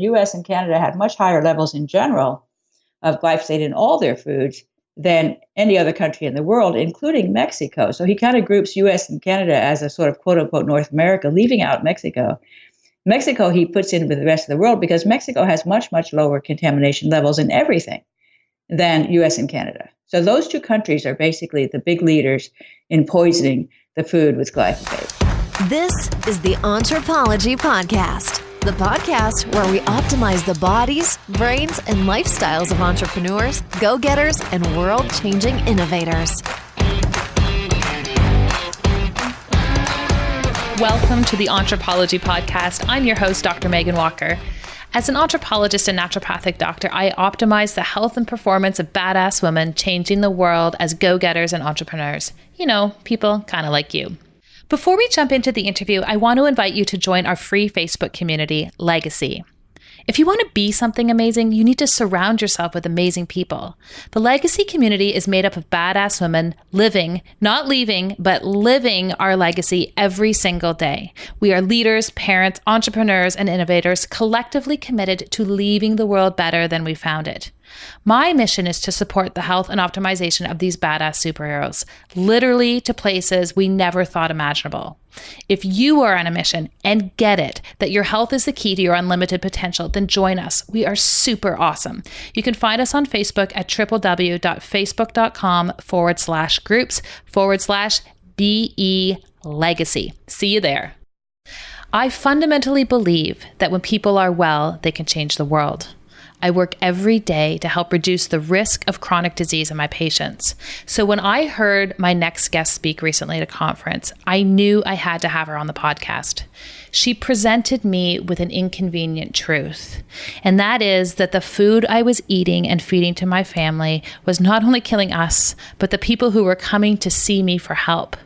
US and Canada had much higher levels in general of glyphosate in all their foods than any other country in the world, including Mexico. So he kind of groups US and Canada as a sort of quote unquote North America, leaving out Mexico. Mexico he puts in with the rest of the world because Mexico has much, much lower contamination levels in everything than US and Canada. So those two countries are basically the big leaders in poisoning the food with glyphosate. This is the Anthropology Podcast, the podcast where we optimize the bodies, brains, and lifestyles of entrepreneurs, go-getters, and world-changing innovators. Welcome to the Anthropology Podcast. I'm your host, Dr. Megan Walker. As an anthropologist and naturopathic doctor, I optimize the health and performance of badass women changing the world as go-getters and entrepreneurs. You know, people kind of like you. Before we jump into the interview, I want to invite you to join our free Facebook community, Legacy. If you want to be something amazing, you need to surround yourself with amazing people. The Legacy community is made up of badass women living, not leaving, but living our legacy every single day. We are leaders, parents, entrepreneurs, and innovators collectively committed to leaving the world better than we found it. My mission is to support the health and optimization of these badass superheroes, literally to places we never thought imaginable. If you are on a mission and get it that your health is the key to your unlimited potential, then join us. We are super awesome. You can find us on Facebook at www.facebook.com/groups/BE Legacy. See you there. I fundamentally believe that when people are well, they can change the world. I work every day to help reduce the risk of chronic disease in my patients. So when I heard my next guest speak recently at a conference, I knew I had to have her on the podcast. She presented me with an inconvenient truth, and that is that the food I was eating and feeding to my family was not only killing us, but the people who were coming to see me for help.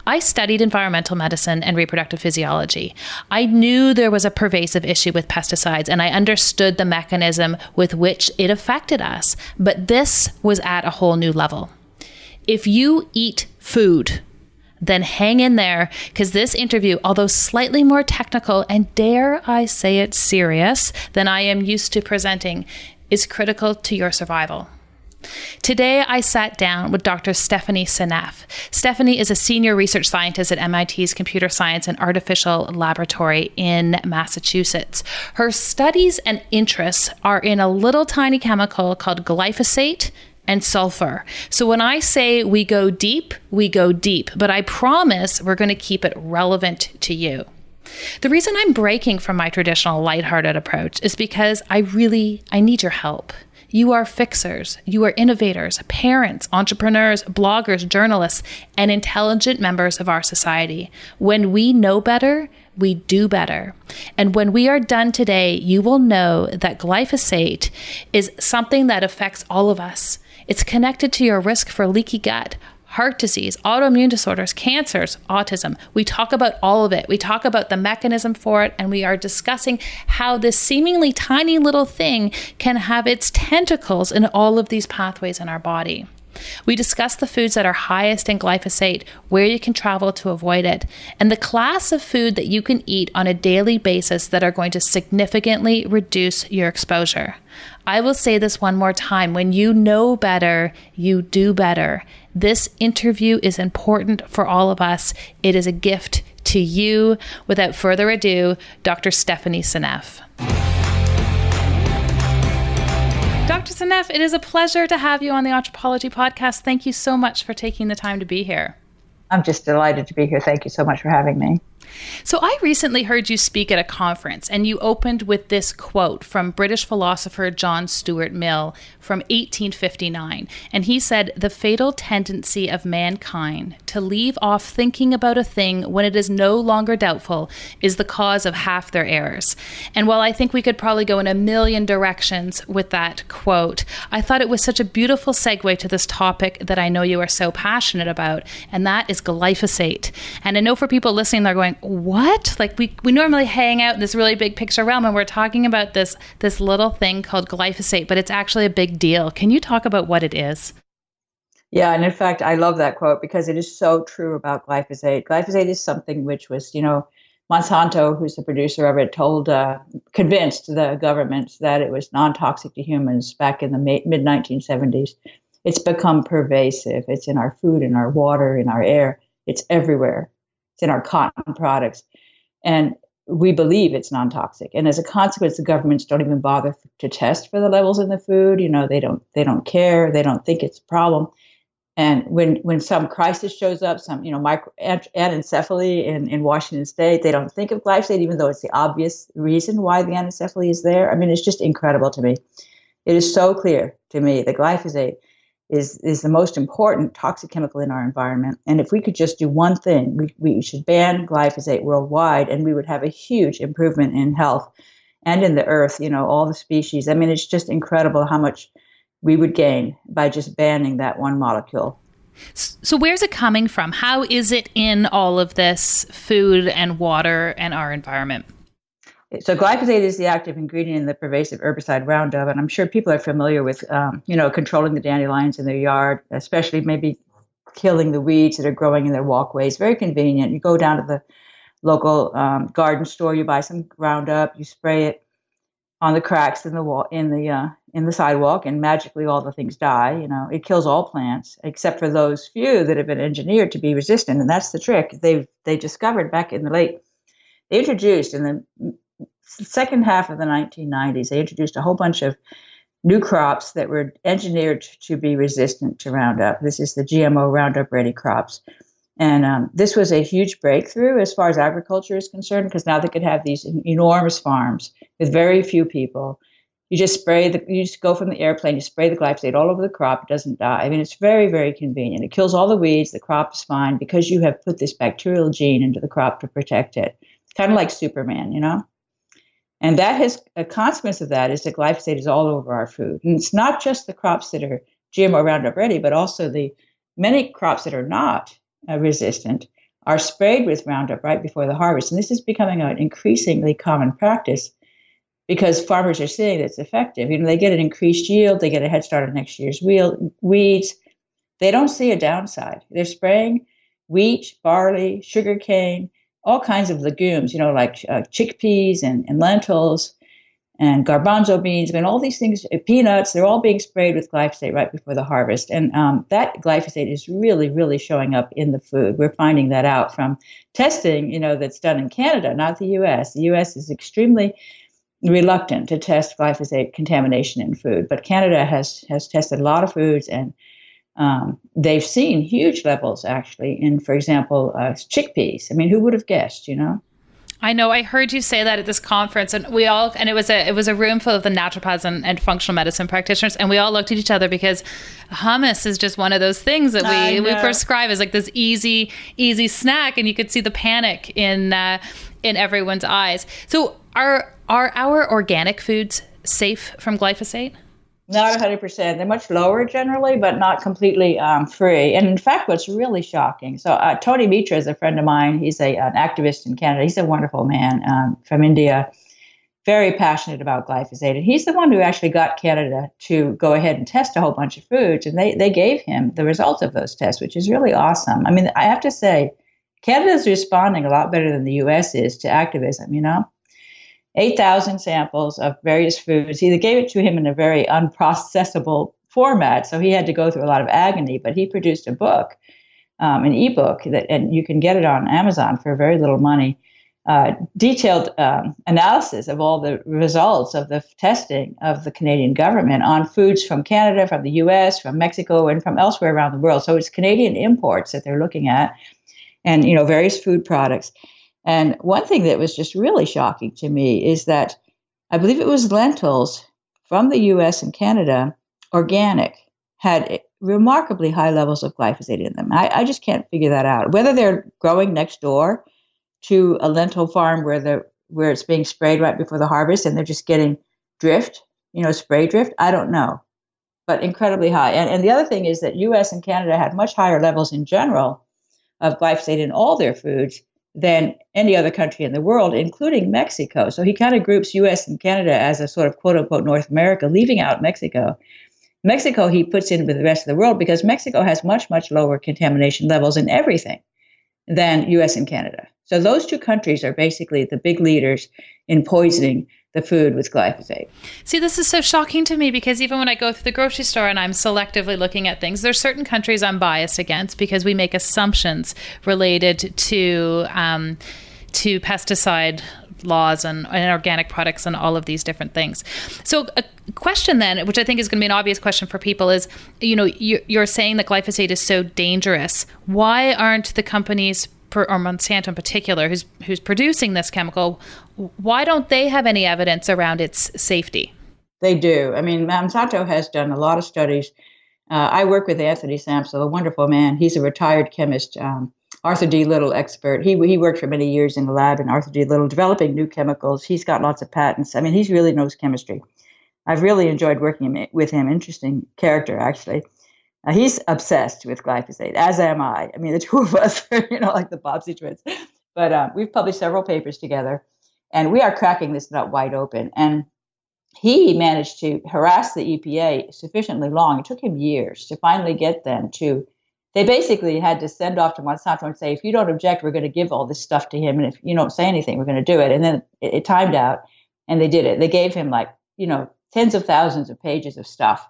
I studied environmental medicine and reproductive physiology. I knew there was a pervasive issue with pesticides, and I understood the mechanism with which it affected us. But this was at a whole new level. If you eat food, then hang in there, because this interview, although slightly more technical and dare I say it serious than I am used to presenting, is critical to your survival. Today, I sat down with Dr. Stephanie Seneff. Stephanie is a senior research scientist at MIT's Computer Science and Artificial Laboratory in Massachusetts. Her studies and interests are in a little tiny chemical called glyphosate and sulfur. So when I say we go deep, but I promise we're going to keep it relevant to you. The reason I'm breaking from my traditional lighthearted approach is because I need your help. You are fixers, you are innovators, parents, entrepreneurs, bloggers, journalists, and intelligent members of our society. When we know better, we do better. And when we are done today, you will know that glyphosate is something that affects all of us. It's connected to your risk for leaky gut, heart disease, autoimmune disorders, cancers, autism. We talk about all of it. We talk about the mechanism for it, and we are discussing how this seemingly tiny little thing can have its tentacles in all of these pathways in our body. We discuss the foods that are highest in glyphosate, where you can travel to avoid it, and the class of food that you can eat on a daily basis that are going to significantly reduce your exposure. I will say this one more time. When you know better, you do better. This interview is important for all of us. It is a gift to you. Without further ado, Dr. Stephanie Seneff. Dr. Seneff, it is a pleasure to have you on the Anthropology Podcast. Thank you so much for taking the time to be here. I'm just delighted to be here. Thank you so much for having me. So I recently heard you speak at a conference, and you opened with this quote from British philosopher John Stuart Mill from 1859. And he said, "The fatal tendency of mankind to leave off thinking about a thing when it is no longer doubtful is the cause of half their errors." And while I think we could probably go in a million directions with that quote, I thought it was such a beautiful segue to this topic that I know you are so passionate about, and that is glyphosate. And I know for people listening, they're going, what? Like we normally hang out in this really big picture realm, and we're talking about this little thing called glyphosate, but it's actually a big deal. Can you talk about what it is? Yeah, and in fact, I love that quote because it is so true about glyphosate. Glyphosate is something which was, Monsanto, who's the producer of it, convinced the government that it was non-toxic to humans back in the mid-1970s. It's become pervasive. It's in our food, in our water, in our air. It's everywhere. It's in our cotton products. And we believe it's non-toxic. And as a consequence, the governments don't even bother to test for the levels in the food. They don't care. They don't think it's a problem. And when some crisis shows up, some anencephaly in Washington State, they don't think of glyphosate, even though it's the obvious reason why the anencephaly is there. I mean, it's just incredible to me. It is so clear to me that glyphosate is the most important toxic chemical in our environment. And if we could just do one thing, we should ban glyphosate worldwide, and we would have a huge improvement in health and in the earth, all the species. I mean, it's just incredible how much we would gain by just banning that one molecule. So where's it coming from? How is it in all of this food and water and our environment? So glyphosate is the active ingredient in the pervasive herbicide Roundup, and I'm sure people are familiar with, controlling the dandelions in their yard, especially maybe killing the weeds that are growing in their walkways. Very convenient. You go down to the local garden store, you buy some Roundup, you spray it on the cracks in the wall, in the sidewalk, and magically all the things die. It kills all plants except for those few that have been engineered to be resistant, and that's the trick. They discovered back in they introduced in the second half of the 1990s, they introduced a whole bunch of new crops that were engineered to be resistant to Roundup. This is the GMO Roundup Ready crops. And this was a huge breakthrough as far as agriculture is concerned, because now they could have these enormous farms with very few people. You just go from the airplane, you spray the glyphosate all over the crop, it doesn't die. I mean, it's very, very convenient. It kills all the weeds, the crop is fine because you have put this bacterial gene into the crop to protect it. It's kind of like Superman, And a consequence of that is that glyphosate is all over our food. And it's not just the crops that are GMO Roundup Ready, but also the many crops that are not resistant are sprayed with Roundup right before the harvest. And this is becoming an increasingly common practice because farmers are seeing that it's effective. They get an increased yield, they get a head start on next year's weeds. They don't see a downside. They're spraying wheat, barley, sugarcane, all kinds of legumes, like chickpeas and lentils and garbanzo beans. I mean, all these things, peanuts, they're all being sprayed with glyphosate right before the harvest. And that glyphosate is really, really showing up in the food. We're finding that out from testing, that's done in Canada, not the U.S. The U.S. is extremely reluctant to test glyphosate contamination in food. But Canada has tested a lot of foods, and they've seen huge levels actually in, for example, chickpeas. I mean, who would have guessed, I know. I heard you say that at this conference, and it was a room full of the naturopaths and functional medicine practitioners, and we all looked at each other because hummus is just one of those things that we prescribe as like this easy snack, and you could see the panic in everyone's eyes. So are our organic foods safe from glyphosate? Not 100%. They're much lower generally, but not completely free. And in fact, what's really shocking, so Tony Mitra is a friend of mine. He's an activist in Canada. He's a wonderful man from India, very passionate about glyphosate. And he's the one who actually got Canada to go ahead and test a whole bunch of foods. And they gave him the results of those tests, which is really awesome. I mean, I have to say, Canada is responding a lot better than the U.S. is to activism, 8,000 samples of various foods. They gave it to him in a very unprocessable format, so he had to go through a lot of agony, but he produced a book, an ebook, and you can get it on Amazon for very little money, detailed analysis of all the results of the testing of the Canadian government on foods from Canada, from the US, from Mexico, and from elsewhere around the world. So it's Canadian imports that they're looking at, and various food products. And one thing that was just really shocking to me is that I believe it was lentils from the US and Canada, organic, had remarkably high levels of glyphosate in them. I just can't figure that out. Whether they're growing next door to a lentil farm where it's being sprayed right before the harvest and they're just getting drift, spray drift, I don't know. But incredibly high. And the other thing is that US and Canada had much higher levels in general of glyphosate in all their foods than any other country in the world, including Mexico. So he kind of groups US and Canada as a sort of quote unquote North America, leaving out Mexico. Mexico he puts in with the rest of the world because Mexico has much, much lower contamination levels in everything than US and Canada. So those two countries are basically the big leaders in poisoning the food with glyphosate. See, this is so shocking to me because even when I go through the grocery store and I'm selectively looking at things, there's certain countries I'm biased against because we make assumptions related to pesticide laws and organic products and all of these different things. So a question then, which I think is going to be an obvious question for people is, you're saying that glyphosate is so dangerous. Why aren't the companies, or Monsanto in particular, who's producing this chemical, why don't they have any evidence around its safety? They do. I mean, Monsanto has done a lot of studies. I work with Anthony Samsel, a wonderful man. He's a retired chemist, Arthur D. Little expert. He worked for many years in the lab in Arthur D. Little, developing new chemicals. He's got lots of patents. I mean, he really knows chemistry. I've really enjoyed working with him. Interesting character, actually. He's obsessed with glyphosate, as am I. I mean, the two of us are, like the Bobbsey twins. But we've published several papers together, and we are cracking this nut wide open. And he managed to harass the EPA sufficiently long. It took him years to finally get them to. They basically had to send off to Monsanto and say, if you don't object, we're going to give all this stuff to him. And if you don't say anything, we're going to do it. And then it timed out, and they did it. They gave him tens of thousands of pages of stuff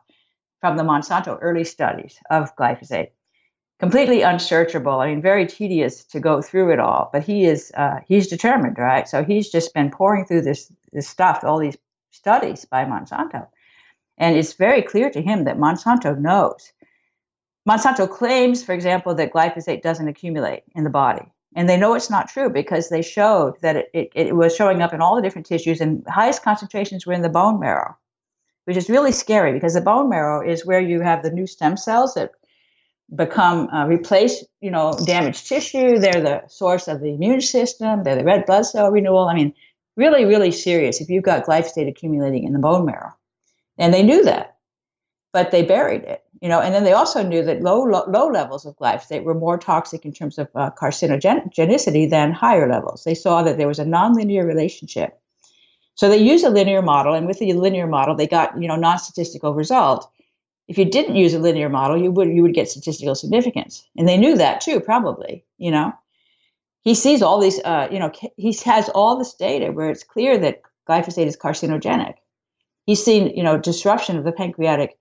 from the Monsanto early studies of glyphosate. Completely unsearchable. I mean, very tedious to go through it all. But he's determined, right? So he's just been pouring through this stuff, all these studies by Monsanto. And it's very clear to him that Monsanto knows. Monsanto claims, for example, that glyphosate doesn't accumulate in the body. And they know it's not true because they showed that it was showing up in all the different tissues, and highest concentrations were in the bone marrow, which is really scary because the bone marrow is where you have the new stem cells that become replace, damaged tissue. They're the source of the immune system. They're the red blood cell renewal. I mean, really, really serious if you've got glyphosate accumulating in the bone marrow. And they knew that, but they buried it. And then they also knew that low levels of glyphosate were more toxic in terms of carcinogenicity than higher levels. They saw that there was a nonlinear relationship. So they used a linear model, and with the linear model, they got non-statistical result. If you didn't use a linear model, you would get statistical significance, and they knew that too, probably. He sees all these. He has all this data where it's clear that glyphosate is carcinogenic. He's seen disruption of the pancreatic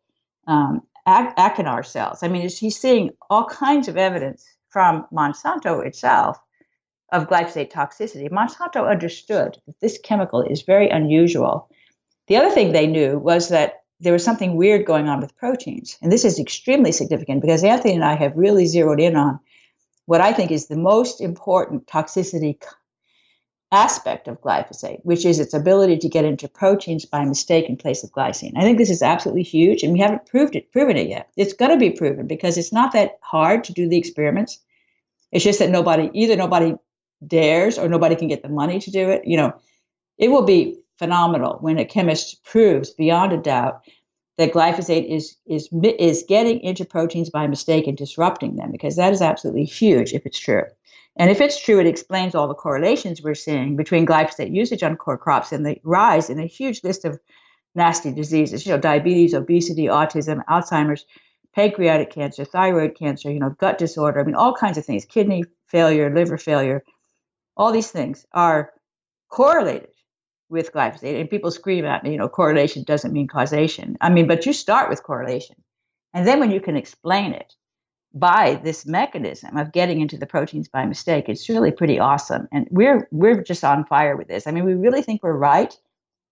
acinar cells. I mean, he's seeing all kinds of evidence from Monsanto itself of glyphosate toxicity. Monsanto understood that this chemical is very unusual. The other thing they knew was that there was something weird going on with proteins. And this is extremely significant because Anthony and I have really zeroed in on what I think is the most important toxicity aspect of glyphosate, which is its ability to get into proteins by mistake in place of glycine. I think this is absolutely huge, and we haven't proven it yet. It's going to be proven because it's not that hard to do the experiments. It's just that nobody dares or nobody can get the money to do it. It will be phenomenal when a chemist proves beyond a doubt that glyphosate is getting into proteins by mistake and disrupting them, because that is absolutely huge if it's true. And if it's true, it explains all the correlations we're seeing between glyphosate usage on core crops and the rise in a huge list of nasty diseases, diabetes, obesity, autism, Alzheimer's, pancreatic cancer, thyroid cancer, gut disorder, I mean, all kinds of things, kidney failure, liver failure. All these things are correlated with glyphosate. And people scream at me, correlation doesn't mean causation. I mean, but you start with correlation. And then when you can explain it by this mechanism of getting into the proteins by mistake, it's really pretty awesome. And we're just on fire with this. I mean, we really think we're right,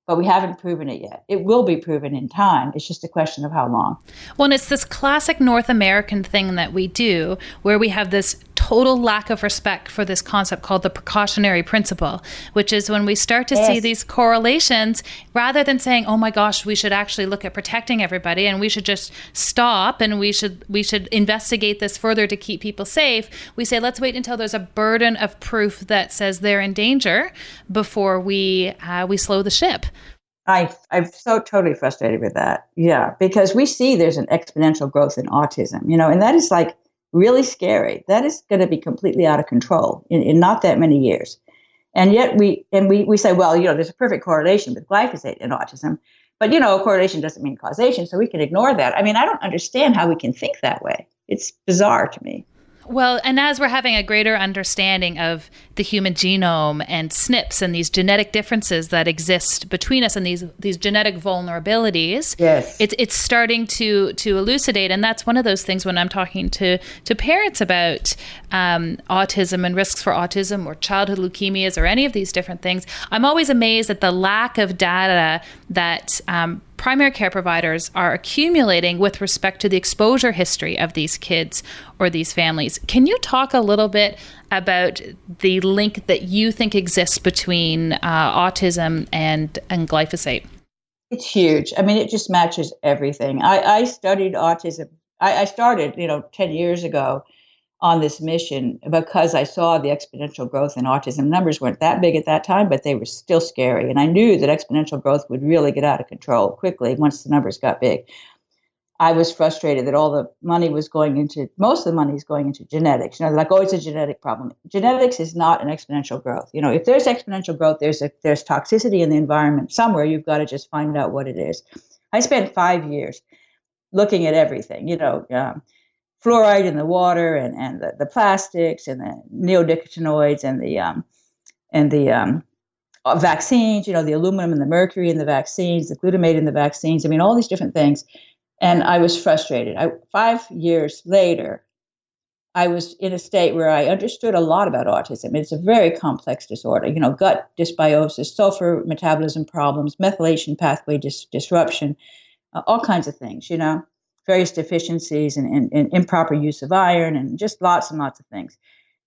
but we haven't proven it yet. It will be proven in time. It's just a question of how long. Well, and it's this classic North American thing that we do where we have this total lack of respect for this concept called the precautionary principle, which is when we start to see these correlations, rather than saying, oh my gosh, we should actually look at protecting everybody and we should just stop and we should investigate this further to keep people safe, we say, let's wait until there's a burden of proof that says they're in danger before we slow the ship. I'm so totally frustrated with that. Yeah, because we see there's an exponential growth in autism, and that is like really scary. That is going to be completely out of control in not that many years. And yet we say, well, there's a perfect correlation with glyphosate and autism, but correlation doesn't mean causation, so we can ignore that. I mean, I don't understand how we can think that way. It's bizarre to me. Well, and as we're having a greater understanding of the human genome and SNPs and these genetic differences that exist between us and these genetic vulnerabilities, Yes. it's starting to elucidate. And that's one of those things when I'm talking to parents about autism and risks for autism or childhood leukemias or any of these different things. I'm always amazed at the lack of data that primary care providers are accumulating with respect to the exposure history of these kids or these families. Can you talk a little bit about the link that you think exists between autism and glyphosate? It's huge. I mean, it just matches everything. I studied autism. I started, 10 years ago on this mission because I saw the exponential growth in autism. Numbers weren't that big at that time, but they were still scary. And I knew that exponential growth would really get out of control quickly once the numbers got big. I was frustrated that most of the money is going into genetics. They're like, oh, it's a genetic problem. Genetics is not an exponential growth. If there's exponential growth, there's toxicity in the environment somewhere. You've got to just find out what it is. I spent 5 years looking at everything, fluoride in the water and the plastics and the neonicotinoids and the vaccines, the aluminum and the mercury in the vaccines, the glutamate in the vaccines. I mean, all these different things. And I was frustrated. 5 years later, I was in a state where I understood a lot about autism. It's a very complex disorder, gut dysbiosis, sulfur metabolism problems, methylation pathway disruption, all kinds of things, various deficiencies and improper use of iron and just lots and lots of things.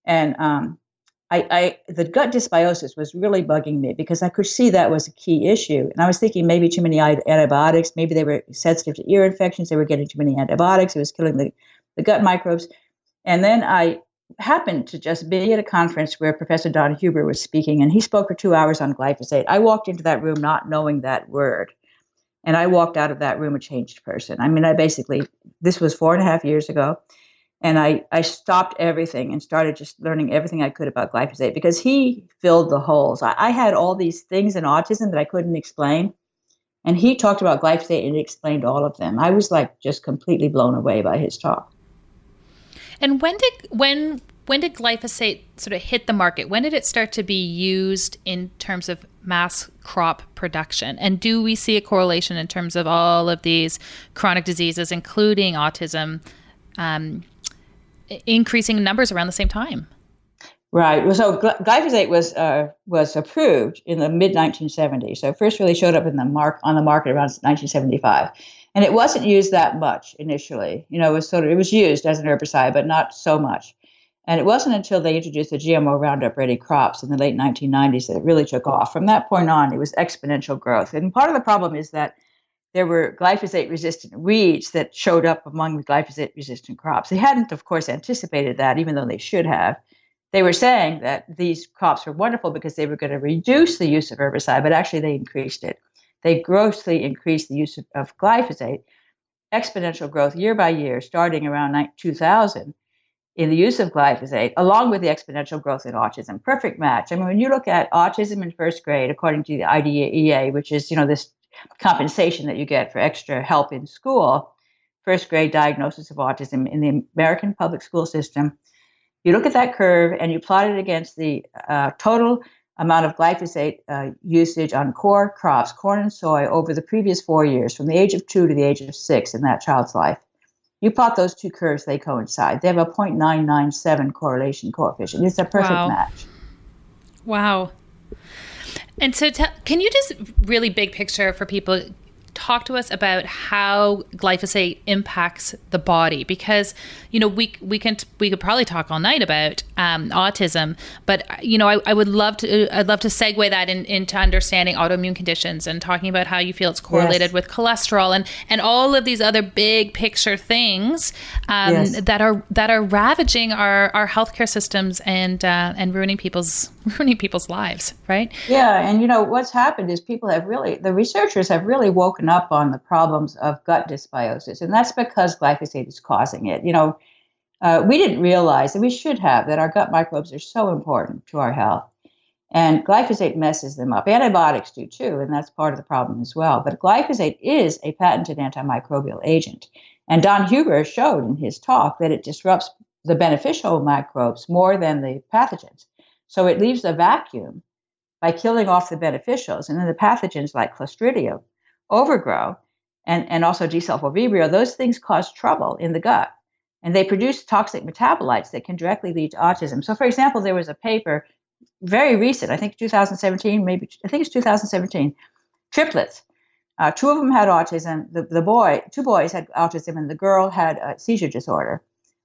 And the gut dysbiosis was really bugging me because I could see that was a key issue. And I was thinking maybe too many antibiotics, maybe they were sensitive to ear infections, they were getting too many antibiotics, it was killing the gut microbes. And then I happened to just be at a conference where Professor Don Huber was speaking, and he spoke for 2 hours on glyphosate. I walked into that room not knowing that word. And I walked out of that room a changed person. I mean, this was 4.5 years ago. And I stopped everything and started just learning everything I could about glyphosate because he filled the holes. I had all these things in autism that I couldn't explain. And he talked about glyphosate and explained all of them. I was just completely blown away by his talk. And when did glyphosate sort of hit the market? When did it start to be used in terms of mass crop production? And do we see a correlation in terms of all of these chronic diseases, including autism, increasing in numbers around the same time? Right. So glyphosate was approved in the mid 1970s. So it first really showed up on the market around 1975, and it wasn't used that much initially. It was used as an herbicide, but not so much. And it wasn't until they introduced the GMO Roundup Ready crops in the late 1990s that it really took off. From that point on, it was exponential growth. And part of the problem is that there were glyphosate-resistant weeds that showed up among the glyphosate-resistant crops. They hadn't, of course, anticipated that, even though they should have. They were saying that these crops were wonderful because they were going to reduce the use of herbicide, but actually they increased it. They grossly increased the use of glyphosate, exponential growth year by year, starting around 2000 in the use of glyphosate, along with the exponential growth in autism. Perfect match. I mean, when you look at autism in first grade, according to the IDEA, which is, this compensation that you get for extra help in school, first grade diagnosis of autism in the American public school system, you look at that curve and you plot it against the total amount of glyphosate usage on core crops, corn and soy, over the previous 4 years, from the age of 2 to the age of 6 in that child's life. You plot those two curves, they coincide. They have a 0.997 correlation coefficient. It's a perfect match. Wow. And so can you just really big picture for people, talk to us about how glyphosate impacts the body? Because, we could probably talk all night about autism, but, I'd love to segue that into understanding autoimmune conditions and talking about how you feel it's correlated with cholesterol and all of these other big picture things that are ravaging our healthcare systems and ruining people's lives, right? Yeah, and what's happened is the researchers have really woken up on the problems of gut dysbiosis, and that's because glyphosate is causing it. We didn't realize, and we should have, that our gut microbes are so important to our health, and glyphosate messes them up. Antibiotics do too, and that's part of the problem as well. But glyphosate is a patented antimicrobial agent, and Don Huber showed in his talk that it disrupts the beneficial microbes more than the pathogens. So it leaves a vacuum by killing off the beneficials, and then the pathogens like Clostridium overgrow, and also G. sulfovibrio. Those things cause trouble in the gut, and they produce toxic metabolites that can directly lead to autism. So, for example, there was a paper, very recent, I think 2017, I think it's 2017, triplets. Two of them had autism. Two boys had autism, and the girl had a seizure disorder.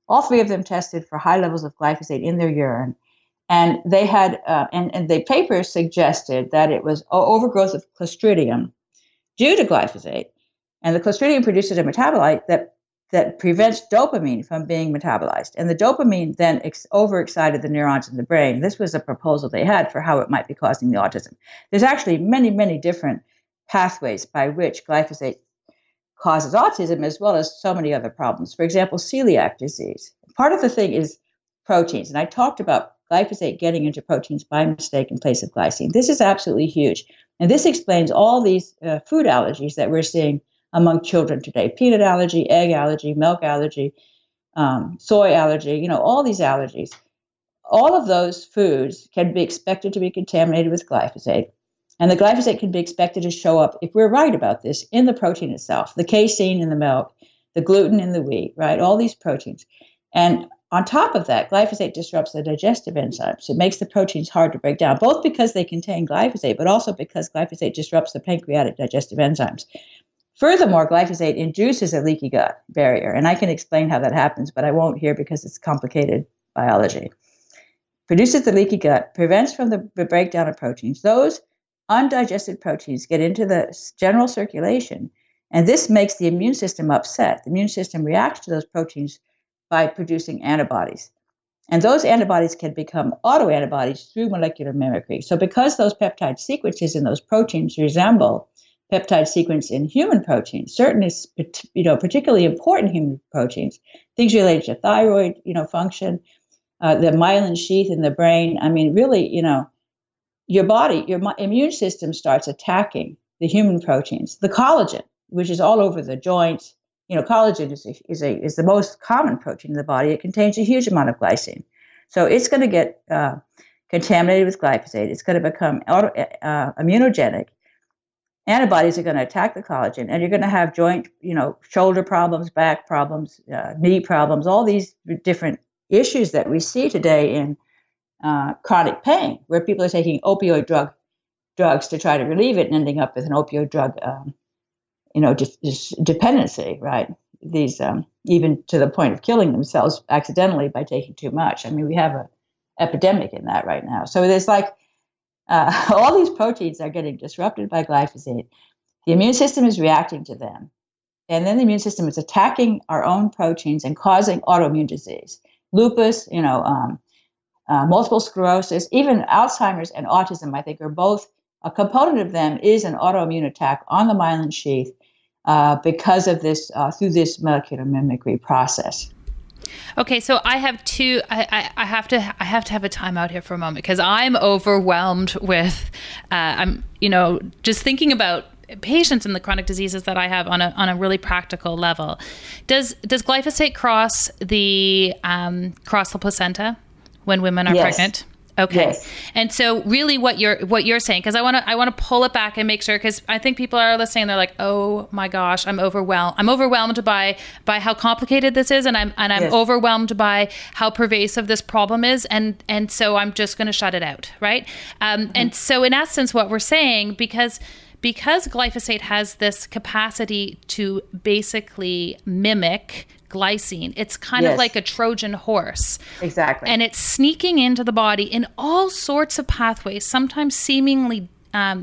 All three of them tested for high levels of glyphosate in their urine. And they had, and the paper suggested that it was overgrowth of Clostridium due to glyphosate. And the Clostridium produces a metabolite that prevents dopamine from being metabolized. And the dopamine then overexcited the neurons in the brain. This was a proposal they had for how it might be causing the autism. There's actually many, many different pathways by which glyphosate causes autism, as well as so many other problems. For example, celiac disease. Part of the thing is proteins. And I talked about glyphosate getting into proteins by mistake in place of glycine. This is absolutely huge. And this explains all these food allergies that we're seeing among children today. Peanut allergy, egg allergy, milk allergy, soy allergy, all these allergies. All of those foods can be expected to be contaminated with glyphosate. And the glyphosate can be expected to show up, if we're right about this, in the protein itself, the casein in the milk, the gluten in the wheat, right? All these proteins. And on top of that, glyphosate disrupts the digestive enzymes. It makes the proteins hard to break down, both because they contain glyphosate, but also because glyphosate disrupts the pancreatic digestive enzymes. Furthermore, glyphosate induces a leaky gut barrier, and I can explain how that happens, but I won't here because it's complicated biology. Produces the leaky gut, prevents from the breakdown of proteins. Those undigested proteins get into the general circulation, and this makes the immune system upset. The immune system reacts to those proteins by producing antibodies. And those antibodies can become autoantibodies through molecular mimicry. So because those peptide sequences in those proteins resemble peptide sequence in human proteins, certainly, particularly important human proteins, things related to thyroid, function, the myelin sheath in the brain. I mean, really, your body, your immune system starts attacking the human proteins. The collagen, which is all over the joints. Collagen is the most common protein in the body. It contains a huge amount of glycine. So it's going to get contaminated with glyphosate. It's going to become immunogenic. Antibodies are going to attack the collagen, and you're going to have joint, shoulder problems, back problems, knee problems, all these different issues that we see today in chronic pain, where people are taking opioid drugs to try to relieve it and ending up with an opioid drug dependency, right? These even to the point of killing themselves accidentally by taking too much. I mean, we have an epidemic in that right now. So there's all these proteins are getting disrupted by glyphosate. The immune system is reacting to them, and then the immune system is attacking our own proteins and causing autoimmune disease, lupus, multiple sclerosis, even Alzheimer's and autism. I think are both a component of them is an autoimmune attack on the myelin sheath. Because of this, through this molecular mimicry process. Okay, so I have two. I have to have a timeout here for a moment because I'm overwhelmed with. I'm just thinking about patients and the chronic diseases that I have on a really practical level. Does glyphosate cross the placenta when women are pregnant? Okay. Yes. And so really what you're saying, because I want to pull it back and make sure, because I think people are listening, they're like, oh my gosh, I'm overwhelmed. I'm overwhelmed by how complicated this is, and I'm yes. overwhelmed by how pervasive this problem is, and so I'm just going to shut it out, right? And so in essence, what we're saying, because glyphosate has this capacity to basically mimic glycine, it's kind of like a Trojan horse. Exactly. And it's sneaking into the body in all sorts of pathways, sometimes seemingly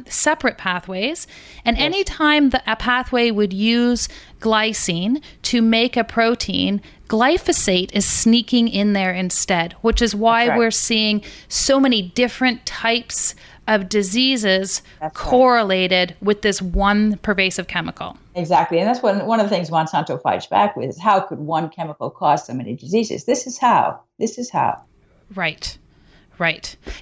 separate pathways. And anytime a pathway would use glycine to make a protein, glyphosate is sneaking in there instead, which is why we're seeing so many different types of diseases correlated with this one pervasive chemical. Exactly. And that's one of the things Monsanto fights back with is how could one chemical cause so many diseases? This is how. Right.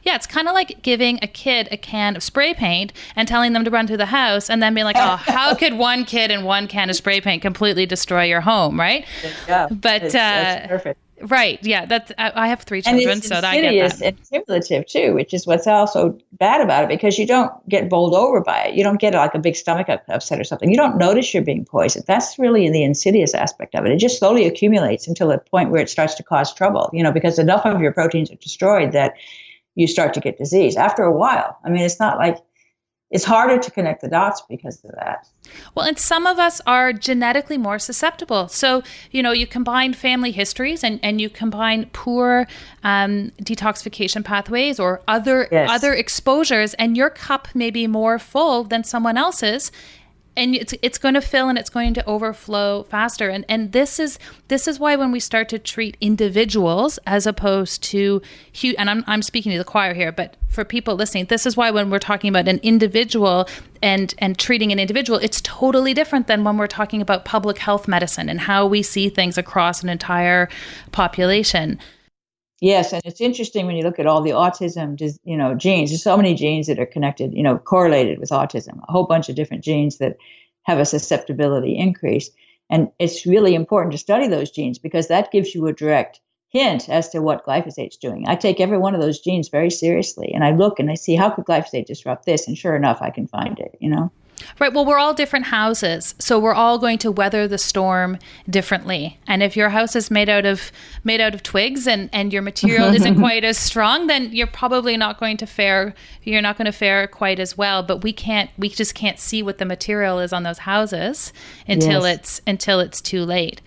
Yeah, it's kind of like giving a kid a can of spray paint and telling them to run through the house and then being like, oh, how could one kid and one can of spray paint completely destroy your home, right? Yeah, but it's perfect. Right. Yeah. I have 3 And children, it's so I get insidious that. and cumulative too, which is what's also bad about it, because you don't get bowled over by it. You don't get like a big stomach upset or something. You don't notice you're being poisoned. That's really in the insidious aspect of it. It just slowly accumulates until a point where it starts to cause trouble, because enough of your proteins are destroyed that you start to get disease after a while. I mean, it's not like, it's harder to connect the dots because of that. Well, and some of us are genetically more susceptible. So, you combine family histories and you combine poor detoxification pathways or other exposures, and your cup may be more full than someone else's. And it's going to fill and it's going to overflow faster. And this is why when we start to treat individuals as opposed to huge, and I'm speaking to the choir here, but for people listening, this is why when we're talking about an individual and treating an individual, it's totally different than when we're talking about public health medicine and how we see things across an entire population. Yes, and it's interesting when you look at all the autism, genes. There's so many genes that are connected, correlated with autism. A whole bunch of different genes that have a susceptibility increase, and it's really important to study those genes because that gives you a direct hint as to what glyphosate's doing. I take every one of those genes very seriously, and I look and I see how could glyphosate disrupt this, and sure enough, I can find it. Right. Well, we're all different houses, so we're all going to weather the storm differently. And if your house is made out of twigs and your material isn't quite as strong, then you're probably not going to fare. You're not going to fare quite as well. But we just can't see what the material is on those houses until it's too late.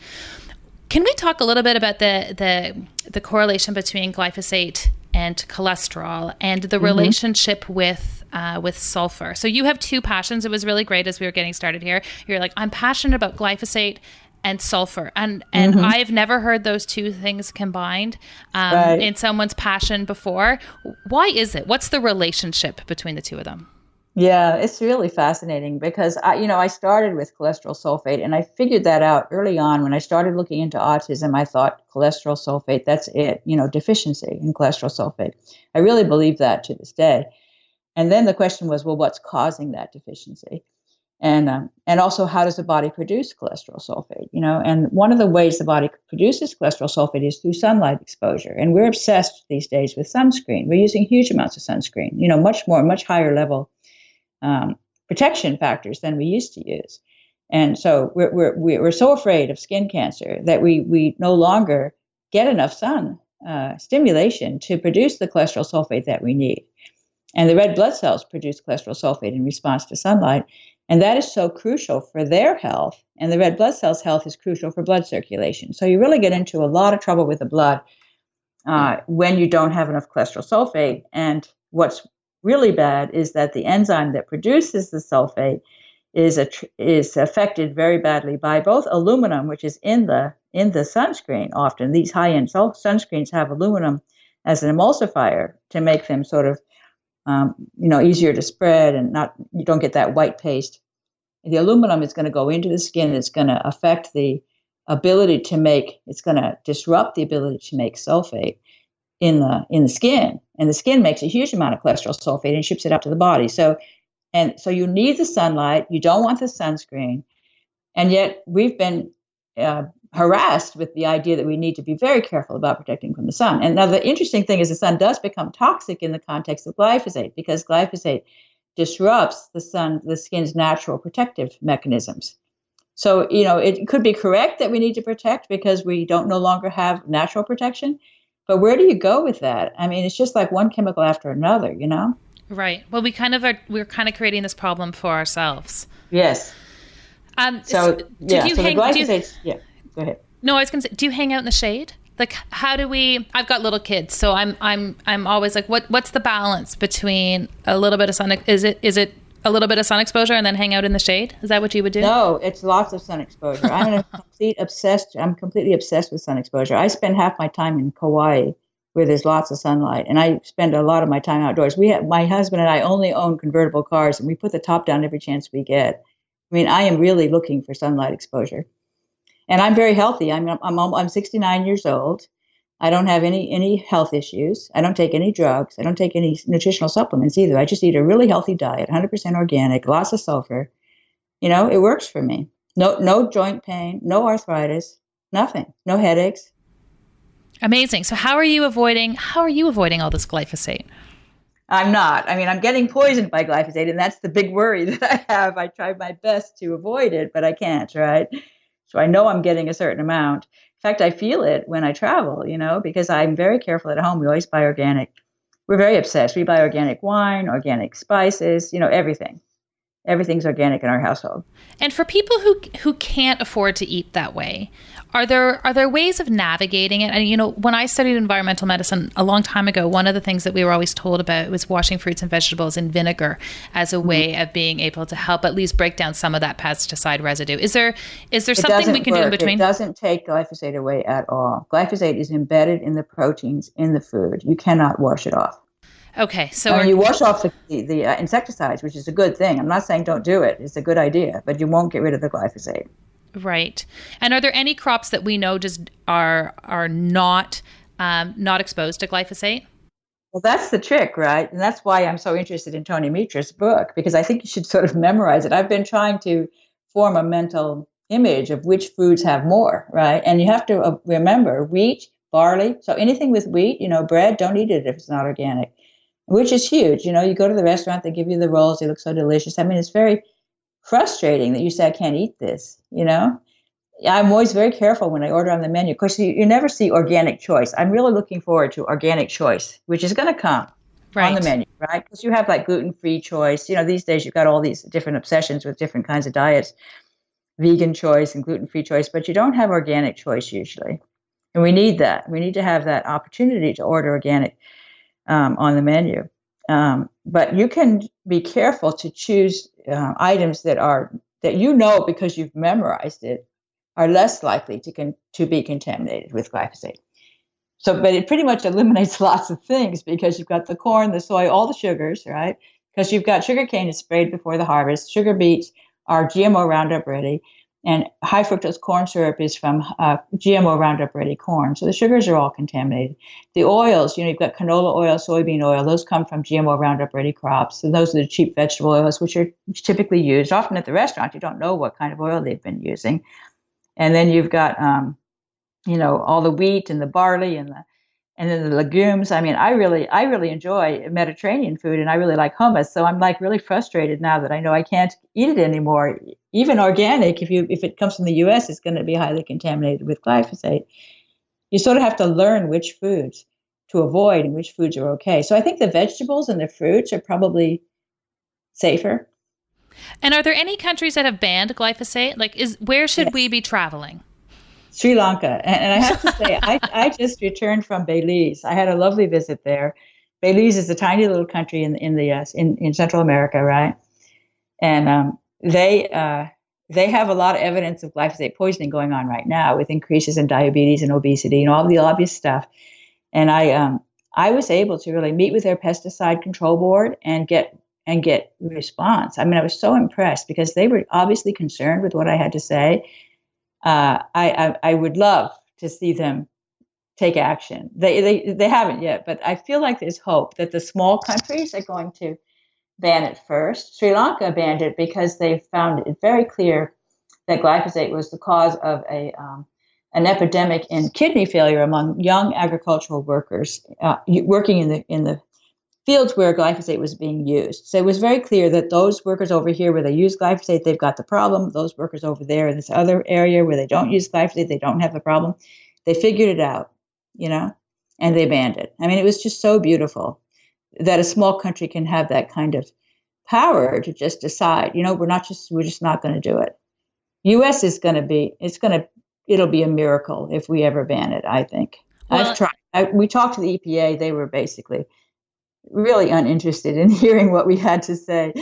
Can we talk a little bit about the correlation between glyphosate and cholesterol and the relationship with sulfur? So you have 2 passions. It was really great as we were getting started here. You're like, I'm passionate about glyphosate and sulfur. And I've never heard those 2 things combined in someone's passion before. Why is it? What's the relationship between the 2 of them? Yeah, it's really fascinating because I started with cholesterol sulfate, and I figured that out early on when I started looking into autism. I thought cholesterol sulfate, that's it, deficiency in cholesterol sulfate. I really believe that to this day. And then the question was, well, what's causing that deficiency? And also, how does the body produce cholesterol sulfate? And one of the ways the body produces cholesterol sulfate is through sunlight exposure. And we're obsessed these days with sunscreen. We're using huge amounts of sunscreen, much higher level protection factors than we used to use. And so we're so afraid of skin cancer that we no longer get enough sun stimulation to produce the cholesterol sulfate that we need. And the red blood cells produce cholesterol sulfate in response to sunlight. And that is so crucial for their health. And the red blood cells' health is crucial for blood circulation. So you really get into a lot of trouble with the blood when you don't have enough cholesterol sulfate. And what's really bad is that the enzyme that produces the sulfate is affected very badly by both aluminum, which is in the sunscreen. Often these high-end sunscreens have aluminum as an emulsifier to make them sort of easier to spread, and you don't get that white paste. The aluminum is going to go into the skin. It's going to affect the ability to make. It's going to disrupt the ability to make sulfate in the skin, and the skin makes a huge amount of cholesterol sulfate and ships it up to the body. So you need the sunlight. You don't want the sunscreen, and yet we've been harassed with the idea that we need to be very careful about protecting from the sun. And now the interesting thing is the sun does become toxic in the context of glyphosate because glyphosate disrupts the skin's natural protective mechanisms. So it could be correct that we need to protect because we don't no longer have natural protection. But where do you go with that? I mean, it's just like one chemical after another, Right. Well, we're kind of creating this problem for ourselves. Yes. So the glyphosate. Yeah. Go ahead. No, I was going to say, do you hang out in the shade? Like, how do we? I've got little kids, so I'm always like, what's the balance between a little bit of sun? Is it a little bit of sun exposure and then hang out in the shade? Is that what you would do? No, it's lots of sun exposure. I'm completely obsessed with sun exposure. I spend half my time in Kauai where there's lots of sunlight, and I spend a lot of my time outdoors. My husband and I only own convertible cars, and we put the top down every chance we get. I mean, I am really looking for sunlight exposure. And I'm very healthy. I'm 69 years old. I don't have any health issues. I don't take any drugs. I don't take any nutritional supplements either. I just eat a really healthy diet, 100% organic, lots of sulfur. It works for me. No joint pain, no arthritis, nothing, no headaches. Amazing. So how are you avoiding all this glyphosate? I'm not. I mean, I'm getting poisoned by glyphosate, and that's the big worry that I have. I try my best to avoid it, but I can't, right? So I know I'm getting a certain amount. In fact, I feel it when I travel, because I'm very careful at home. We always buy organic. We're very obsessed. We buy organic wine, organic spices, everything. Everything's organic in our household. And for people who can't afford to eat that way, are there ways of navigating it? And when I studied environmental medicine a long time ago, one of the things that we were always told about was washing fruits and vegetables in vinegar as a way of being able to help at least break down some of that pesticide residue. Is there something we can do in between? It doesn't take glyphosate away at all. Glyphosate is embedded in the proteins in the food. You cannot wash it off. Okay, so you wash off the insecticides, which is a good thing. I'm not saying don't do it. It's a good idea, but you won't get rid of the glyphosate. Right. And are there any crops that we know just are not exposed to glyphosate? Well, that's the trick, right? And that's why I'm so interested in Tony Mitra's book, because I think you should sort of memorize it. I've been trying to form a mental image of which foods have more, right? And you have to remember wheat, barley. So anything with wheat, bread, don't eat it if it's not organic. Which is huge. You go to the restaurant, they give you the rolls, they look so delicious. I mean, it's very frustrating that you say, I can't eat this, I'm always very careful when I order on the menu. Of course, you never see organic choice. I'm really looking forward to organic choice, which is going to come on the menu, right? Because you have like gluten-free choice. These days you've got all these different obsessions with different kinds of diets, vegan choice and gluten-free choice, but you don't have organic choice usually. And we need that. We need to have that opportunity to order organic on the menu. But you can be careful to choose items that because you've memorized it, are less likely to be contaminated with glyphosate. So, but it pretty much eliminates lots of things because you've got the corn, the soy, all the sugars, right? Because you've got sugarcane is sprayed before the harvest. Sugar beets are GMO Roundup ready. And high fructose corn syrup is from GMO Roundup ready corn. So the sugars are all contaminated. The oils, you've got canola oil, soybean oil, those come from GMO Roundup ready crops. And those are the cheap vegetable oils, which are typically used. Often at the restaurant, you don't know what kind of oil they've been using. And then you've got, all the wheat and the barley and then the legumes. I mean, I really enjoy Mediterranean food, and I really like hummus. So I'm like really frustrated now that I know I can't eat it anymore. Even organic, if it comes from the U.S., it's going to be highly contaminated with glyphosate. You sort of have to learn which foods to avoid and which foods are okay. So I think the vegetables and the fruits are probably safer. And are there any countries that have banned glyphosate? Where should we be traveling? Sri Lanka. And I have to say, I just returned from Belize. I had a lovely visit there. Belize is a tiny little country in Central America, right? And they have a lot of evidence of glyphosate poisoning going on right now with increases in diabetes and obesity and all the obvious stuff. And I was able to really meet with their pesticide control board and get response. I mean, I was so impressed because they were obviously concerned with what I had to say. I would love to see them take action. They haven't yet, but I feel like there's hope that the small countries are going to ban it first. Sri Lanka banned it because they found it very clear that glyphosate was the cause of an epidemic in kidney failure among young agricultural workers working in the fields where glyphosate was being used. So it was very clear that those workers over here where they use glyphosate, they've got the problem. Those workers over there in this other area where they don't use glyphosate, they don't have the problem. They figured it out, and they banned it. I mean, it was just so beautiful that a small country can have that kind of power to just decide, we're just not going to do it. U.S. it'll be a miracle if we ever ban it, I think. Well, I've tried. We talked to the EPA. They were basically really uninterested in hearing what we had to say.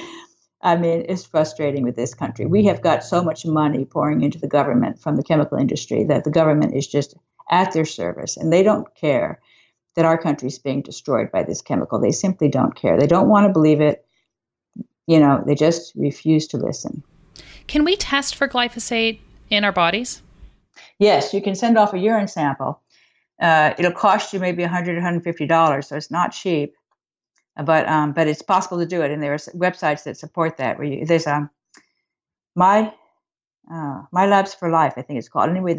I mean, it's frustrating with this country. We have got so much money pouring into the government from the chemical industry that the government is just at their service, and they don't care that our country is being destroyed by this chemical. They simply don't care. They don't want to believe it. They just refuse to listen. Can we test for glyphosate in our bodies? Yes, you can send off a urine sample. It'll cost you maybe $100, $150, so it's not cheap. But it's possible to do it, and there are websites that support that. There's My Labs for Life, I think it's called. Anyway,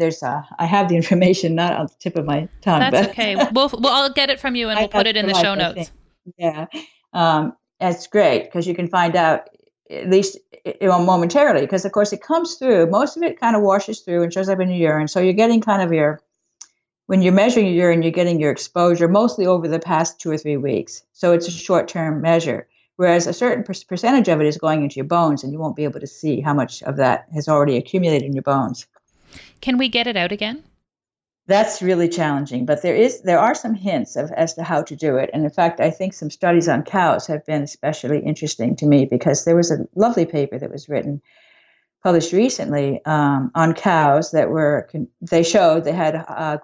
I have the information not on the tip of my tongue, That's but okay. I'll get it from you and My we'll put Labs it in for the Life, show I think. notes. Yeah. That's great because you can find out at least momentarily, because of course it comes through. Most of it kind of washes through and shows up in your urine. So you're getting kind of when you're measuring your urine, you're getting your exposure mostly over the past 2 or 3 weeks. So it's a short-term measure, whereas a certain percentage of it is going into your bones, and you won't be able to see how much of that has already accumulated in your bones. Can we get it out again? That's really challenging, but there are some hints as to how to do it. And in fact, I think some studies on cows have been especially interesting to me, because there was a lovely paper that was published recently on cows they showed they had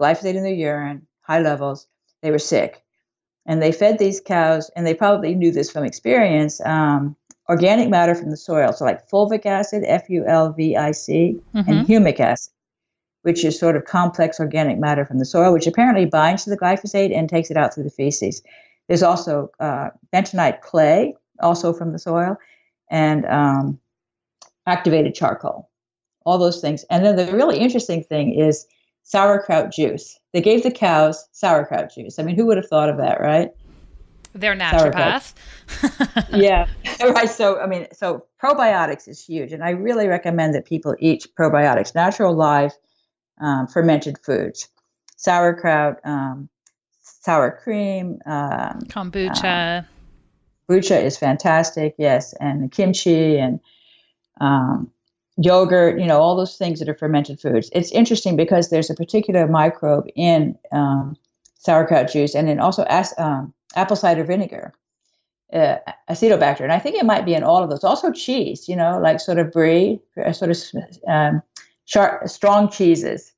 glyphosate in their urine, high levels. They were sick, and they fed these cows, and they probably knew this from experience, organic matter from the soil, so like fulvic acid, FULVIC, and humic acid, which is sort of complex organic matter from the soil, which apparently binds to the glyphosate and takes it out through the feces. There's also bentonite clay, also from the soil, and activated charcoal, all those things. And then the really interesting thing is sauerkraut juice. They gave the cows sauerkraut juice. I mean, who would have thought of that, right? They're naturopath. Yeah, right. So probiotics is huge. And I really recommend that people eat probiotics, natural, live, fermented foods, sauerkraut, sour cream, kombucha. Kombucha is fantastic, yes, and kimchi and yogurt, all those things that are fermented foods. It's interesting because there's a particular microbe in sauerkraut juice, and then also apple cider vinegar, Acetobacter, and I think it might be in all of those. Also cheese, like sort of brie, sort of sharp, strong cheeses.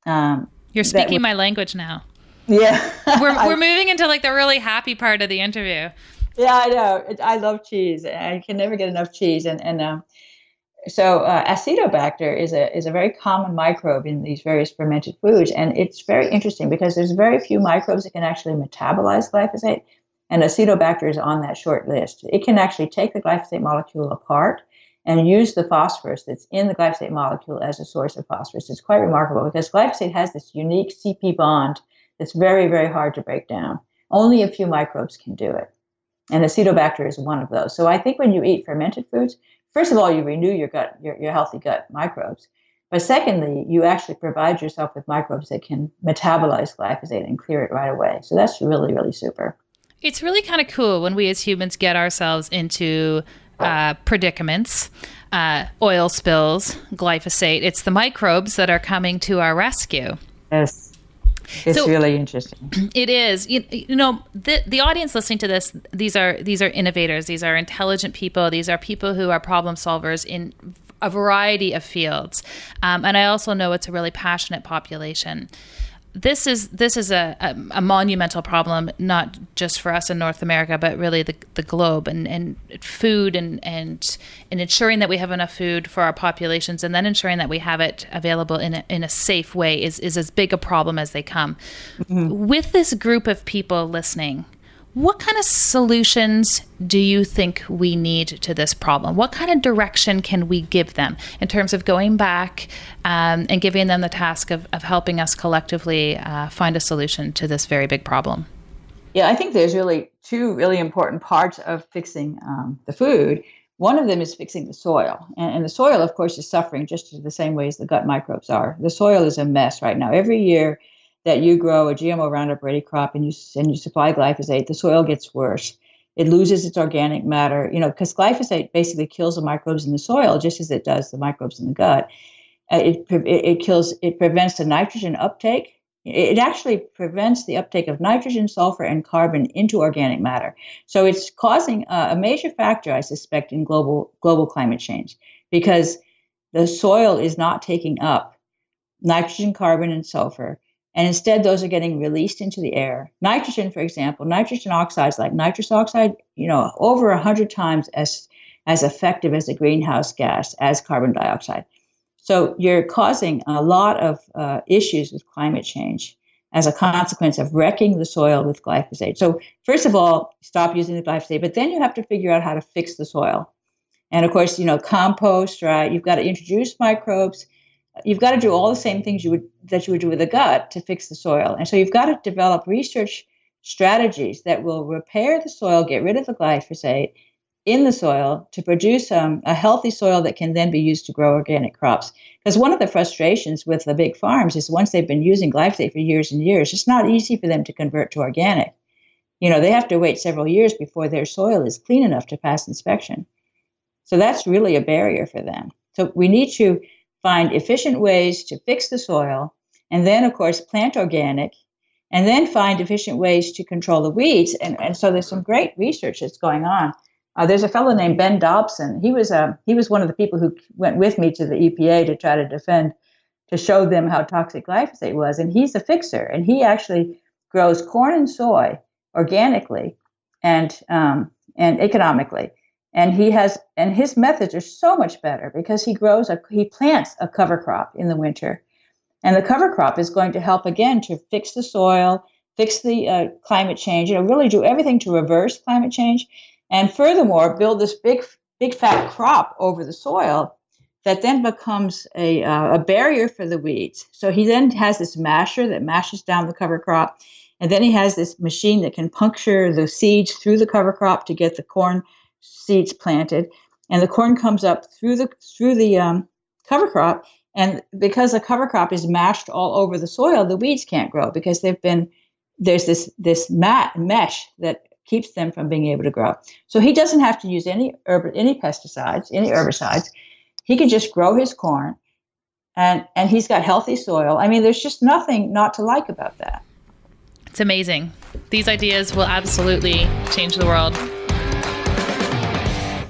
You're speaking my language now. Yeah. We're moving into like the really happy part of the interview. Yeah, I know. I love cheese. I can never get enough cheese. So Acetobacter is a very common microbe in these various fermented foods. And it's very interesting because there's very few microbes that can actually metabolize glyphosate. And Acetobacter is on that short list. It can actually take the glyphosate molecule apart and use the phosphorus that's in the glyphosate molecule as a source of phosphorus. It's quite remarkable because glyphosate has this unique CP bond that's very, very hard to break down. Only a few microbes can do it. And Acetobacter is one of those. So I think when you eat fermented foods, first of all, you renew your gut, your healthy gut microbes. But secondly, you actually provide yourself with microbes that can metabolize glyphosate and clear it right away. So that's really, really super. It's really kind of cool when we as humans get ourselves into predicaments, oil spills, glyphosate. It's the microbes that are coming to our rescue. Yes. It's really interesting. It is. The audience listening to this, these are innovators. These are intelligent people. These are people who are problem solvers in a variety of fields. And I also know it's a really passionate population. This is a monumental problem, not just for us in North America, but really the globe, and food and ensuring that we have enough food for our populations, and then ensuring that we have it available in a safe way is as big a problem as they come. Mm-hmm. With this group of people listening, what kind of solutions do you think we need to this problem? What kind of direction can we give them in terms of going back and giving them the task of helping us collectively find a solution to this very big problem? Yeah, I think there's really two really important parts of fixing the food. One of them is fixing the soil. And the soil, of course, is suffering just the same way as the gut microbes are. The soil is a mess right now. Every year that you grow a GMO Roundup Ready crop and you supply glyphosate, the soil gets worse. It loses its organic matter, because glyphosate basically kills the microbes in the soil just as it does the microbes in the gut. It prevents the nitrogen uptake. It actually prevents the uptake of nitrogen, sulfur, and carbon into organic matter. So it's causing a major factor, I suspect, in global climate change, because the soil is not taking up nitrogen, carbon, and sulfur. And instead, those are getting released into the air. Nitrogen, for example, nitrogen oxides like nitrous oxide, over 100 times as effective as a greenhouse gas as carbon dioxide. So you're causing a lot of issues with climate change as a consequence of wrecking the soil with glyphosate. So first of all, stop using the glyphosate, but then you have to figure out how to fix the soil. And of course, compost, right? You've got to introduce microbes. You've got to do all the same things you would do with the gut to fix the soil. And so you've got to develop research strategies that will repair the soil, get rid of the glyphosate in the soil to produce a healthy soil that can then be used to grow organic crops. Because one of the frustrations with the big farms is once they've been using glyphosate for years and years, it's not easy for them to convert to organic. They have to wait several years before their soil is clean enough to pass inspection. So that's really a barrier for them. So we need to find efficient ways to fix the soil, and then, of course, plant organic, and then find efficient ways to control the weeds. And so there's some great research that's going on. There's a fellow named Ben Dobson. He was one of the people who went with me to the EPA to try to show them how toxic glyphosate was. And he's a fixer, and he actually grows corn and soy organically and economically. And his methods are so much better because he plants a cover crop in the winter. And the cover crop is going to help, again, to fix the soil, fix the climate change, really do everything to reverse climate change. And furthermore, build this big fat crop over the soil that then becomes a barrier for the weeds. So he then has this masher that mashes down the cover crop. And then he has this machine that can puncture the seeds through the cover crop to get the corn seeds planted. And the corn comes up through the cover crop. And because the cover crop is mashed all over the soil, the weeds can't grow because there's this mesh that keeps them from being able to grow. So he doesn't have to use any pesticides, any herbicides. He can just grow his corn, and he's got healthy soil. I mean, there's just nothing not to like about that. It's amazing. These ideas will absolutely change the world.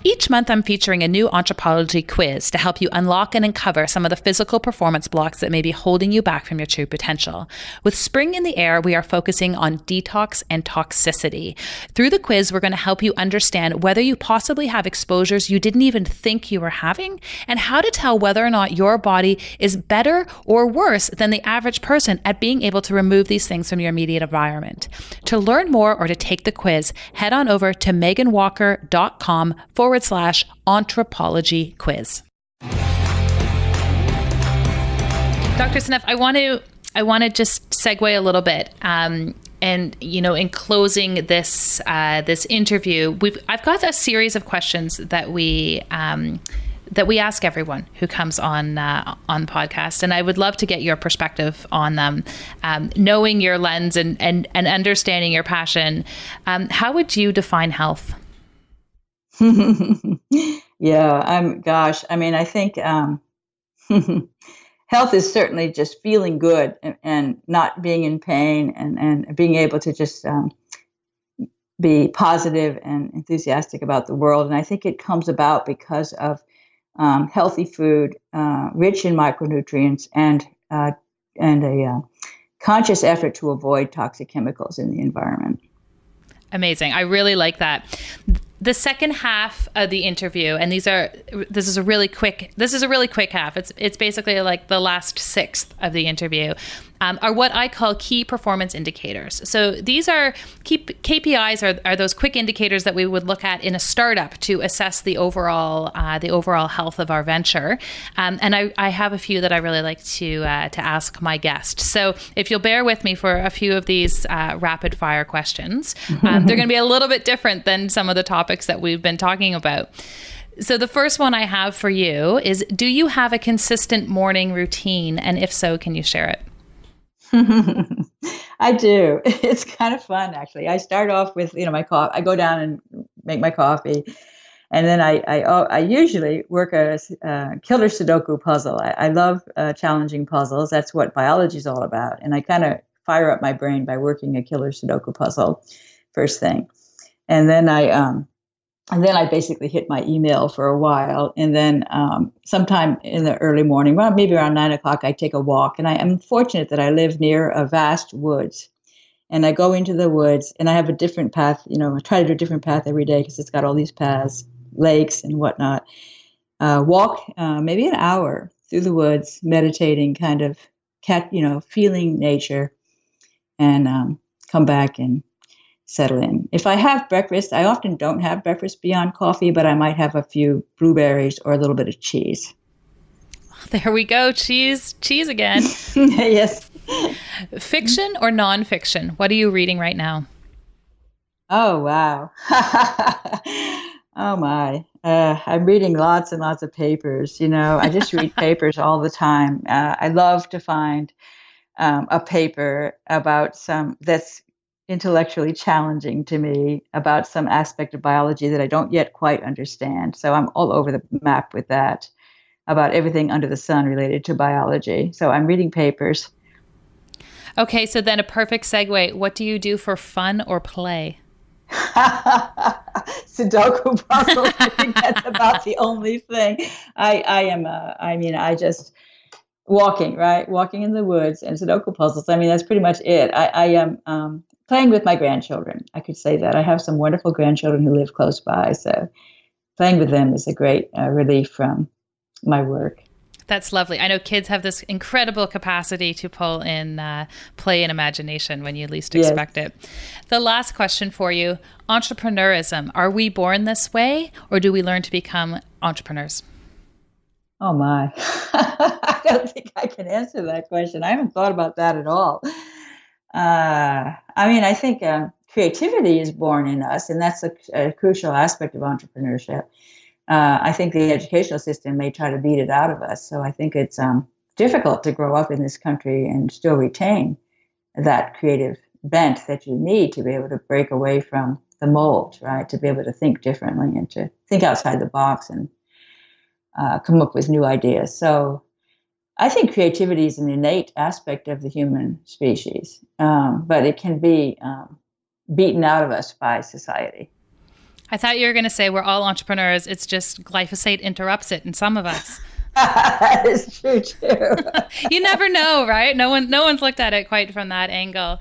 Each month, I'm featuring a new anthropology quiz to help you unlock and uncover some of the physical performance blocks that may be holding you back from your true potential. With spring in the air, we are focusing on detox and toxicity. Through the quiz, we're going to help you understand whether you possibly have exposures you didn't even think you were having, and how to tell whether or not your body is better or worse than the average person at being able to remove these things from your immediate environment. To learn more or to take the quiz, head on over to meganwalker.com/anthropology quiz. Dr. Seneff, I want to just segue a little bit. And in closing this interview, I've got a series of questions that we ask everyone who comes on the podcast, and I would love to get your perspective on them. Knowing your lens and understanding your passion, how would you define health? I think health is certainly just feeling good and not being in pain and being able to just be positive and enthusiastic about the world. And I think it comes about because of healthy food, rich in micronutrients, and a conscious effort to avoid toxic chemicals in the environment. Amazing. I really like that. The second half of the interview, and this is a really quick half. It's basically like the last sixth of the interview, are what I call key performance indicators. So these are KPIs are those quick indicators that we would look at in a startup to assess the overall health of our venture. And I have a few that I really like to ask my guest. So if you'll bear with me for a few of these rapid fire questions, they're going to be a little bit different than some of the topics that we've been talking about. So the first one I have for you is, do you have a consistent morning routine? And if so, can you share it? I do. It's kind of fun, actually. I start off with, my coffee. I go down and make my coffee, and then I usually work a killer Sudoku puzzle. I love challenging puzzles. That's what biology is all about. And I kind of fire up my brain by working a killer Sudoku puzzle first thing, and then I basically hit my email for a while. And then sometime in the early morning, well, maybe around 9 o'clock, I take a walk. And I am fortunate that I live near a vast woods. And I go into the woods, and I have a different path. I try to do a different path every day because it's got all these paths, lakes and whatnot. Walk maybe an hour through the woods, meditating, kind of, feeling nature, and come back and settle in. If I have breakfast, I often don't have breakfast beyond coffee, but I might have a few blueberries or a little bit of cheese. There we go. Cheese again. Yes. Fiction or nonfiction? What are you reading right now? Oh, wow. Oh, my. I'm reading lots and lots of papers. I just read papers all the time. I love to find a paper about that's intellectually challenging to me, about some aspect of biology that I don't yet quite understand. So I'm all over the map with that, about everything under the sun related to biology. So I'm reading papers. Okay, so then a perfect segue. What do you do for fun or play? Sudoku puzzles. I think that's about the only thing. I just walking, right? Walking in the woods and Sudoku puzzles. I mean, that's pretty much it. I am playing with my grandchildren. I could say that. I have some wonderful grandchildren who live close by. So playing with them is a great relief from my work. That's lovely. I know kids have this incredible capacity to pull in play and imagination when you least expect it. The last question for you, entrepreneurism. Are we born this way or do we learn to become entrepreneurs? Oh, my. I don't think I can answer that question. I haven't thought about that at all. I think creativity is born in us, and that's a crucial aspect of entrepreneurship. I think the educational system may try to beat it out of us. So I think it's difficult to grow up in this country and still retain that creative bent that you need to be able to break away from the mold, right? To be able to think differently and to think outside the box and come up with new ideas. So I think creativity is an innate aspect of the human species, but it can be beaten out of us by society. I thought you were going to say we're all entrepreneurs. It's just glyphosate interrupts it in some of us. That is true, too. You never know, right? No one's looked at it quite from that angle.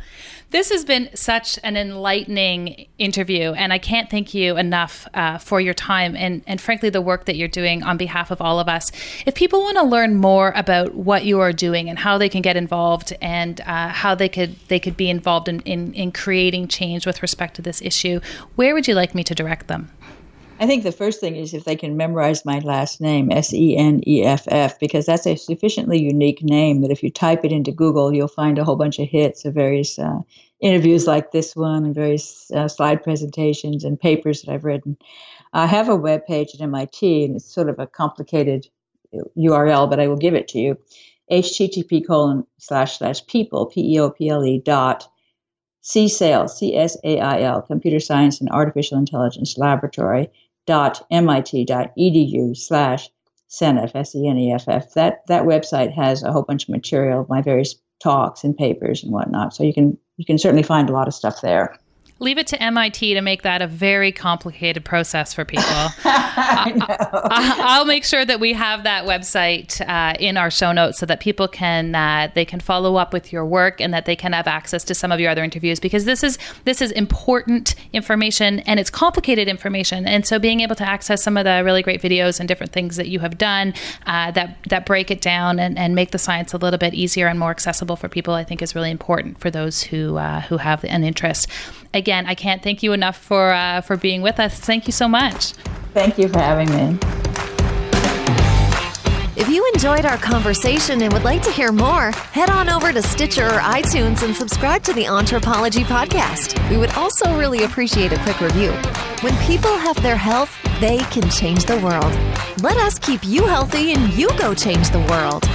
This has been such an enlightening interview, and I can't thank you enough for your time and frankly, the work that you're doing on behalf of all of us. If people want to learn more about what you are doing and how they can get involved and how they could be involved in creating change with respect to this issue, where would you like me to direct them? I think the first thing is if they can memorize my last name, Seneff, because that's a sufficiently unique name that if you type it into Google, you'll find a whole bunch of hits of various interviews like this one and various slide presentations and papers that I've written. I have a webpage at MIT, and it's sort of a complicated URL, but I will give it to you. http://people, PEOPLE, CSAIL, CSAIL, Computer Science and Artificial Intelligence Laboratory, .mit.edu/Seneff, SENEFF. That website has a whole bunch of material of my various talks and papers and whatnot. So you can certainly find a lot of stuff there. Leave it to MIT to make that a very complicated process for people. I'll make sure that we have that website in our show notes so that people can they can follow up with your work and that they can have access to some of your other interviews, because this is important information and it's complicated information. And so being able to access some of the really great videos and different things that you have done that break it down and make the science a little bit easier and more accessible for people, I think is really important for those who have an interest. Again, I can't thank you enough for being with us. Thank you so much. Thank you for having me. If you enjoyed our conversation and would like to hear more, head on over to Stitcher or iTunes and subscribe to the Anthropology Podcast. We would also really appreciate a quick review. When people have their health, they can change the world. Let us keep you healthy and you go change the world.